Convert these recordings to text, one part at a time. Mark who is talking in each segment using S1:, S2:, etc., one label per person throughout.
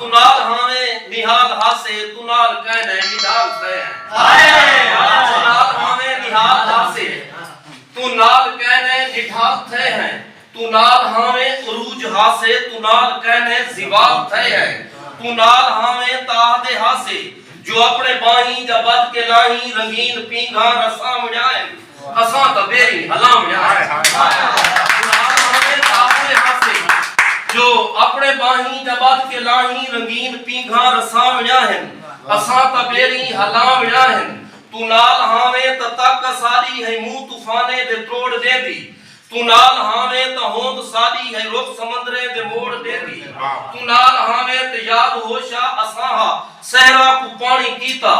S1: तू नाल हावे निहाल हासे तू नाल कहने निढाल थे तू नाल हावे निहाल हासे तू नाल कहने निढाल थे हैं तू नाल हावे उरूज हासे तू नाल कहने जिवाल थे हैं तू नाल हावे ताहदे हासे जो अपने बाही जबद के लाही रंगीन पींघा रसा मुझाए असा तबेरी हलाम जाए तू नाल हावे ताहदे हासे जो अपने बाही जबात के लाही रंगीन पींघा रसाम जाहन असा तबेरी हलाम जाहन तू नाल हावे तक सारी है मुंह तूफाने दे तोड़ देंदी तू नाल हावे त होंद सारी है रुख समंदरे दे मोड़ देंदी तू नाल हावे त याद होशा असाहा सहरा को पानी कीता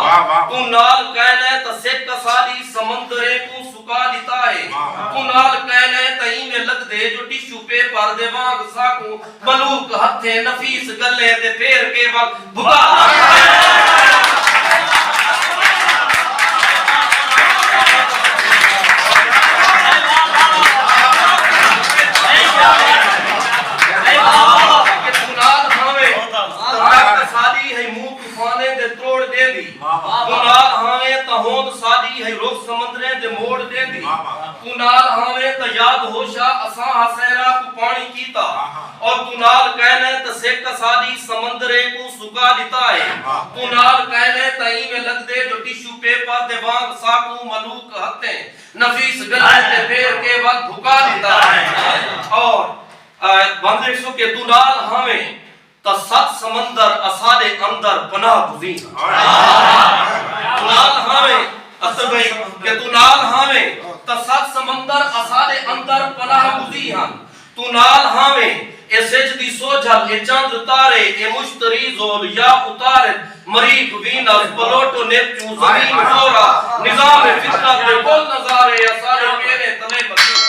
S1: तू नाल कहने त सेक सारी समंदरे को सुका दिता है तू नाल कहने तई में लग दे जो टिश्यू पेपर दे वाग साकू बलूक हथे नफीस गले ते फेर के वल भुगा तू नाल हावे त होंद सादी है रुख समंदरे दे मोड़ देंदी तू नाल हावे त याद होशा असा हसैरा को पानी कीता और तू नाल कहने त सेक सादी समंदरे को सुका दिता है तू नाल कहने तई में लग दे जो टिश्यू पेपर दे वांग साकू मलूक हते नफीस गले ते फेर के वक्त भुका दिता है और बंदे सु के तू नाल हावे त सत समंदर असादे अंदर पनाह गुज़ी तू नाल हावे असल भाई के तू नाल हावे त सत समंदर असादे अंदर पनाह गुज़ी हन तू नाल हावे ए सजदी सोझल ए चंद तारे ए मुश्तरी जोल या उतारे मरीक वीनस प्लूटो नेपच्यून जमीन जोरा निजाम फितरत दे कुल नजारे असादे मेरे तले मकी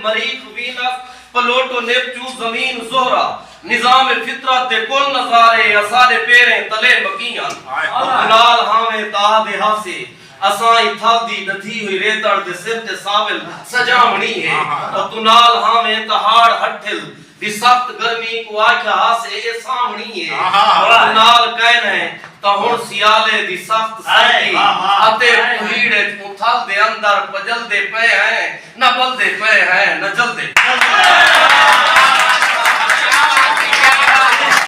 S1: मरीख वीनस प्लूटो नेपच्यून जमीन जोहरा निजाम फितरत दे कुल नजारे असादे पेरे तले मकियां नाल हावे ताहदे हासे असा इथल दी नथी हुई रेतड़ दे सिर ते साविल सजामणी है और तू नाल हावे तहाड़ हठिल दी सख्त गर्मी को आख्या हासे ए सामणी है और नाल कहने त हुन सियाले दी सख्त सर्दी अते भीड़ उथल दे अंदर पजल दे पे है न बल दे पे है न जल दे